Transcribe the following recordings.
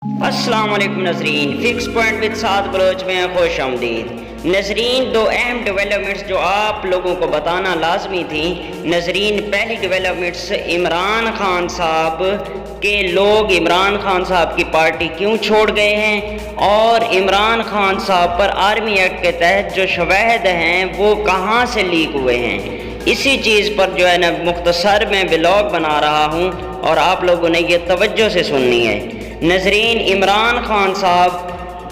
السلام علیکم ناظرین، فکس پوائنٹ وتھ سعد بلوچ میں خوش آمدید۔ ناظرین، دو اہم ڈیولپمنٹس جو آپ لوگوں کو بتانا لازمی تھی۔ ناظرین، پہلی ڈیولپمنٹس عمران خان صاحب کے لوگ عمران خان صاحب کی پارٹی کیوں چھوڑ گئے ہیں، اور عمران خان صاحب پر آرمی ایکٹ کے تحت جو شواہد ہیں وہ کہاں سے لیک ہوئے ہیں، اسی چیز پر جو ہے نا مختصر میں ولاگ بنا رہا ہوں اور آپ لوگوں نے یہ توجہ سے سننی ہے۔ ناظرین، عمران خان صاحب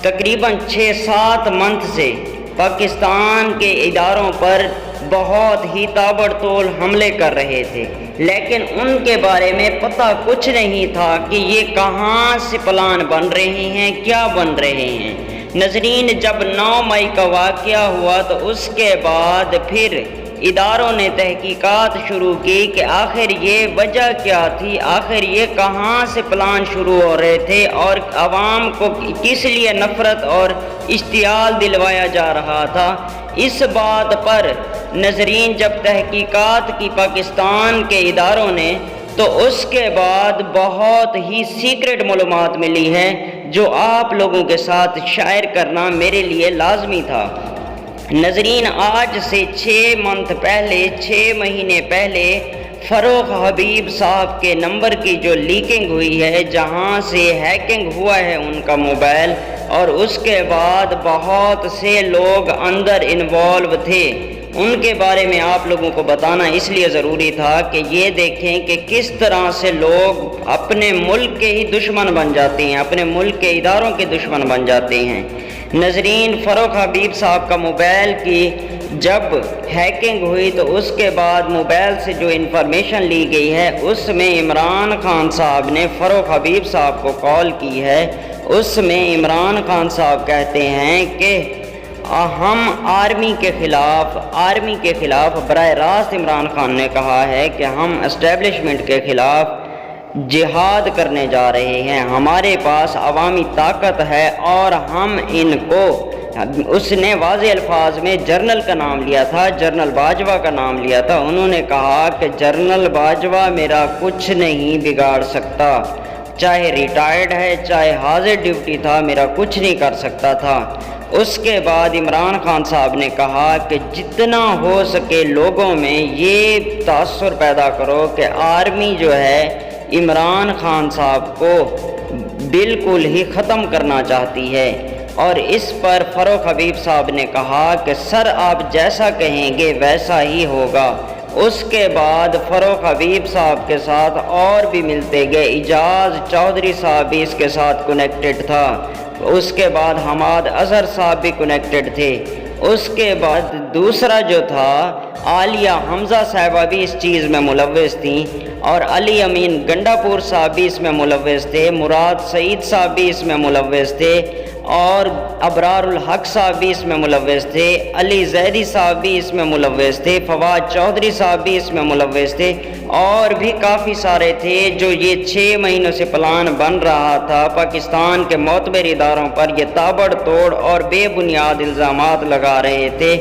تقریباً 6-7 منتھ سے پاکستان کے اداروں پر بہت ہی تابڑ توڑ حملے کر رہے تھے، لیکن ان کے بارے میں پتہ کچھ نہیں تھا کہ یہ کہاں سے پلان بن رہے ہیں، کیا بن رہے ہیں۔ ناظرین، جب 9 مئی کا واقعہ ہوا تو اس کے بعد پھر اداروں نے تحقیقات شروع کی کہ آخر یہ وجہ کیا تھی، آخر یہ کہاں سے پلان شروع ہو رہے تھے اور عوام کو کس لیے نفرت اور اشتعال دلوایا جا رہا تھا۔ اس بات پر ناظرین جب تحقیقات کی پاکستان کے اداروں نے تو اس کے بعد بہت ہی سیکرٹ معلومات ملی ہے جو آپ لوگوں کے ساتھ شیئر کرنا میرے لیے لازمی تھا۔ ناظرین، آج سے 6 مہینے پہلے فروخ حبیب صاحب کے نمبر کی جو لیکنگ ہوئی ہے، جہاں سے ہیکنگ ہوا ہے ان کا موبائل، اور اس کے بعد بہت سے لوگ اندر انوالو تھے، ان کے بارے میں آپ لوگوں کو بتانا اس لیے ضروری تھا کہ یہ دیکھیں کہ کس طرح سے لوگ اپنے ملک کے ہی دشمن بن جاتے ہیں، اپنے ملک کے اداروں کے دشمن بن جاتے ہیں۔ ناظرین، فروخ حبیب صاحب کا موبائل کی جب ہیکنگ ہوئی تو اس کے بعد موبائل سے جو انفارمیشن لی گئی ہے اس میں عمران خان صاحب نے فروخ حبیب صاحب کو کال کی ہے۔ اس میں عمران خان صاحب کہتے ہیں کہ ہم آرمی کے خلاف براہ راست عمران خان نے کہا ہے کہ ہم اسٹیبلشمنٹ کے خلاف جہاد کرنے جا رہے ہیں، ہمارے پاس عوامی طاقت ہے اور ہم ان کو، اس نے واضح الفاظ میں جنرل کا نام لیا تھا، جنرل باجوہ کا نام لیا تھا۔ انہوں نے کہا کہ جنرل باجوہ میرا کچھ نہیں بگاڑ سکتا، چاہے ریٹائرڈ ہے چاہے حاضر ڈیوٹی تھا، میرا کچھ نہیں کر سکتا تھا۔ اس کے بعد عمران خان صاحب نے کہا کہ جتنا ہو سکے لوگوں میں یہ تاثر پیدا کرو کہ آرمی جو ہے عمران خان صاحب کو بالکل ہی ختم کرنا چاہتی ہے، اور اس پر فروخ حبیب صاحب نے کہا کہ سر آپ جیسا کہیں گے ویسا ہی ہوگا۔ اس کے بعد فروخ حبیب صاحب کے ساتھ اور بھی ملتے گئے، اعجاز چودھری صاحب بھی اس کے ساتھ کنیکٹڈ تھا، اس کے بعد حماد اظہر صاحب بھی کنیکٹڈ تھے، اس کے بعد دوسرا جو تھا عالیہ حمزہ صاحبہ بھی اس چیز میں ملوث تھیں، اور علی امین گنڈا پور صاحب بھی اس میں ملوث تھے، مراد سعید صاحب بھی اس میں ملوث تھے، اور ابرار الحق صاحب بھی اس میں ملوث تھے، علی زیدی صاحب بھی اس میں ملوث تھے، فواد چودھری صاحب بھی اس میں ملوث تھے، اور بھی کافی سارے تھے جو یہ 6 مہینوں سے پلان بن رہا تھا پاکستان کے معتبر اداروں پر یہ تابڑ توڑ اور بے بنیاد الزامات لگا رہے تھے،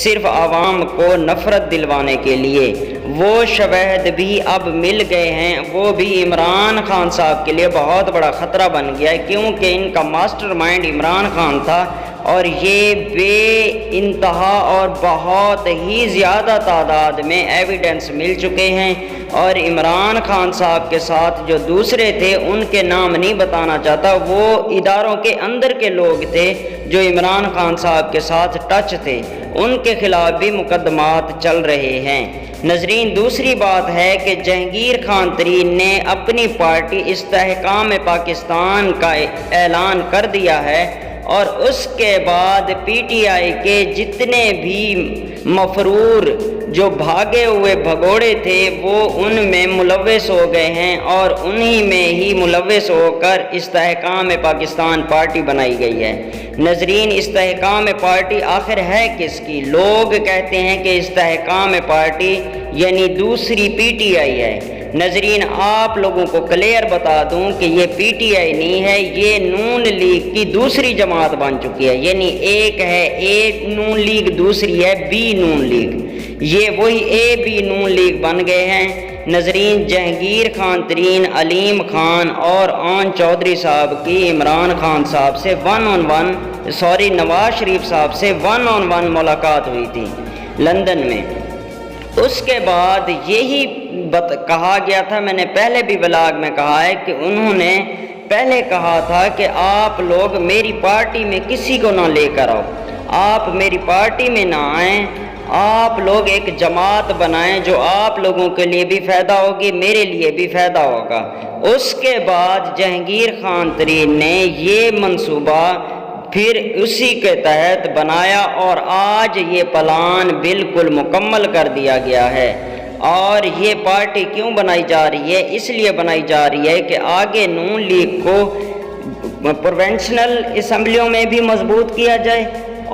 صرف عوام کو نفرت دلوانے کے لیے۔ وہ شواہد بھی اب مل گئے ہیں، وہ بھی عمران خان صاحب کے لیے بہت بڑا خطرہ بن گیا ہے، کیونکہ ان کا ماسٹر مائنڈ عمران خان تھا، اور یہ بے انتہا اور بہت ہی زیادہ تعداد میں ایویڈنس مل چکے ہیں، اور عمران خان صاحب کے ساتھ جو دوسرے تھے ان کے نام نہیں بتانا چاہتا، وہ اداروں کے اندر کے لوگ تھے جو عمران خان صاحب کے ساتھ ٹچ تھے، ان کے خلاف بھی مقدمات چل رہے ہیں۔ ناظرین، دوسری بات ہے کہ جہانگیر خان ترین نے اپنی پارٹی استحکام پاکستان کا اعلان کر دیا ہے، اور اس کے بعد پی ٹی آئی کے جتنے بھی مفرور جو بھاگے ہوئے بھگوڑے تھے وہ ان میں ملوث ہو گئے ہیں، اور انہی میں ہی ملوث ہو کر استحکام پاکستان پارٹی بنائی گئی ہے۔ ناظرین، استحکام پارٹی آخر ہے کس کی؟ لوگ کہتے ہیں کہ استحکام پارٹی یعنی دوسری پی ٹی آئی ہے۔ ناظرین، آپ لوگوں کو کلیئر بتا دوں کہ یہ پی ٹی آئی نہیں ہے، یہ نون لیگ کی دوسری جماعت بن چکی ہے، یعنی ایک ہے اے نون لیگ، دوسری ہے بی نون لیگ، یہ وہی اے بی نون لیگ بن گئے ہیں۔ ناظرین، جہانگیر خان ترین، علیم خان اور آن چودھری صاحب کی عمران خان صاحب سے نواز شریف صاحب سے 1-on-1 ملاقات ہوئی تھی لندن میں۔ اس کے بعد یہی کہا گیا تھا، میں نے پہلے بھی ولاگ میں کہا ہے کہ انہوں نے پہلے کہا تھا کہ آپ لوگ میری پارٹی میں کسی کو نہ لے کر آؤ، آپ میری پارٹی میں نہ آئیں، آپ لوگ ایک جماعت بنائیں جو آپ لوگوں کے لیے بھی فائدہ ہوگی، میرے لیے بھی فائدہ ہوگا۔ اس کے بعد جہانگیر خان ترین نے یہ منصوبہ پھر اسی کے تحت بنایا اور آج یہ پلان بالکل مکمل کر دیا گیا ہے۔ اور یہ پارٹی کیوں بنائی جا رہی ہے؟ اس لیے بنائی جا رہی ہے کہ آگے نون لیگ کو پروونشنل اسمبلیوں میں بھی مضبوط کیا جائے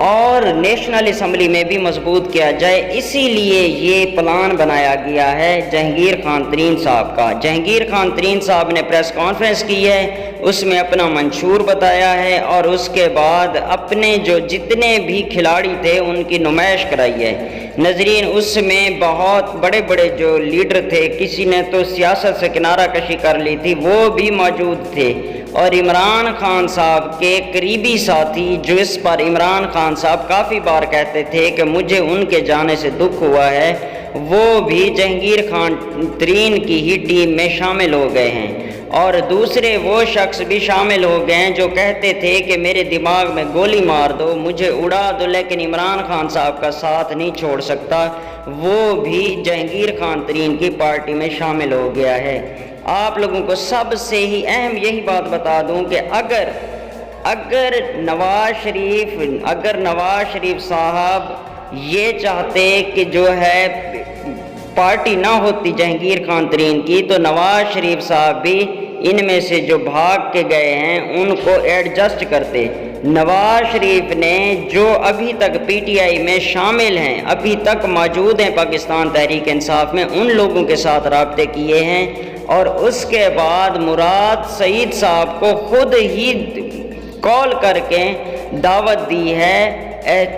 اور نیشنل اسمبلی میں بھی مضبوط کیا جائے، اسی لیے یہ پلان بنایا گیا ہے جہانگیر خان ترین صاحب کا۔ جہانگیر خان ترین صاحب نے پریس کانفرنس کی ہے، اس میں اپنا منشور بتایا ہے اور اس کے بعد اپنے جو جتنے بھی کھلاڑی تھے ان کی نمائش کرائی ہے۔ ناظرین، اس میں بہت بڑے بڑے جو لیڈر تھے، کسی نے تو سیاست سے کنارہ کشی کر لی تھی، وہ بھی موجود تھے، اور عمران خان صاحب کے قریبی ساتھی جو اس پر عمران خان صاحب کافی بار کہتے تھے کہ مجھے ان کے جانے سے دکھ ہوا ہے، وہ بھی جہانگیر خان ترین کی ہی ٹیم میں شامل ہو گئے ہیں۔ اور دوسرے وہ شخص بھی شامل ہو گئے ہیں جو کہتے تھے کہ میرے دماغ میں گولی مار دو، مجھے اڑا دو، لیکن عمران خان صاحب کا ساتھ نہیں چھوڑ سکتا، وہ بھی جہانگیر خان ترین کی پارٹی میں شامل ہو گیا ہے۔ آپ لوگوں کو سب سے ہی اہم یہی بات بتا دوں کہ اگر نواز شریف صاحب یہ چاہتے کہ جو ہے پارٹی نہ ہوتی جہانگیر خان ترین کی، تو نواز شریف صاحب بھی ان میں سے جو بھاگ کے گئے ہیں ان کو ایڈجسٹ کرتے۔ نواز شریف نے جو ابھی تک پی ٹی آئی میں شامل ہیں، ابھی تک موجود ہیں پاکستان تحریک انصاف میں، ان لوگوں کے ساتھ رابطے کیے ہیں، اور اس کے بعد مراد سعید صاحب کو خود ہی کال کر کے دعوت دی ہے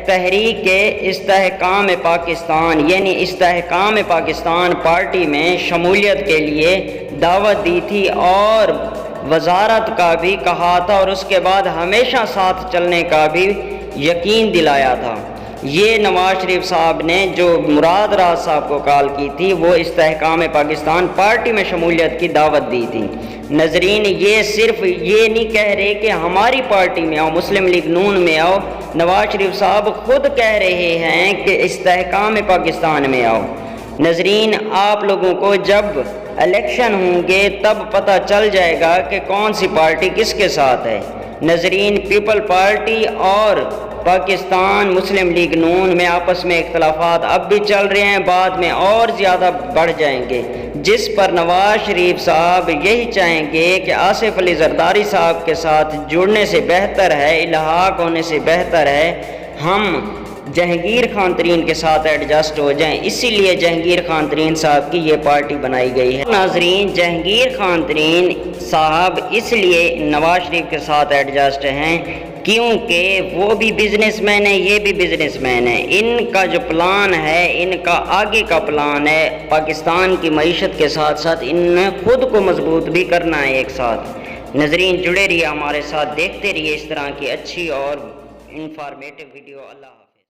تحریک استحکام پاکستان، یعنی استحکام پاکستان پارٹی میں شمولیت کے لیے دعوت دی تھی اور وزارت کا بھی کہا تھا، اور اس کے بعد ہمیشہ ساتھ چلنے کا بھی یقین دلایا تھا۔ یہ نواز شریف صاحب نے جو مراد راز صاحب کو کال کی تھی، وہ استحکام پاکستان پارٹی میں شمولیت کی دعوت دی تھی۔ ناظرین، یہ صرف یہ نہیں کہہ رہے کہ ہماری پارٹی میں آؤ، مسلم لیگ نون میں آؤ، نواز شریف صاحب خود کہہ رہے ہیں کہ استحکام پاکستان میں آؤ۔ ناظرین، آپ لوگوں کو جب الیکشن ہوں گے تب پتہ چل جائے گا کہ کون سی پارٹی کس کے ساتھ ہے۔ ناظرین، پیپل پارٹی اور پاکستان مسلم لیگ نون میں آپس میں اختلافات اب بھی چل رہے ہیں، بعد میں اور زیادہ بڑھ جائیں گے، جس پر نواز شریف صاحب یہی چاہیں گے کہ آصف علی زرداری صاحب کے ساتھ جڑنے سے بہتر ہے، الحاق ہونے سے بہتر ہے ہم جہانگیر خان ترین کے ساتھ ایڈجسٹ ہو جائیں، اسی لیے جہانگیر خان ترین صاحب کی یہ پارٹی بنائی گئی ہے۔ ناظرین، جہانگیر خان ترین صاحب اس لیے نواز شریف کے ساتھ ایڈجسٹ ہیں کیونکہ وہ بھی بزنس مین ہے، یہ بھی بزنس مین ہے۔ ان کا جو پلان ہے، ان کا آگے کا پلان ہے، پاکستان کی معیشت کے ساتھ ساتھ ان نے خود کو مضبوط بھی کرنا ہے ایک ساتھ۔ ناظرین، جڑے رہیے ہمارے ساتھ، دیکھتے رہیے اس طرح کی اچھی اور انفارمیٹو ویڈیو۔ اللہ حافظ۔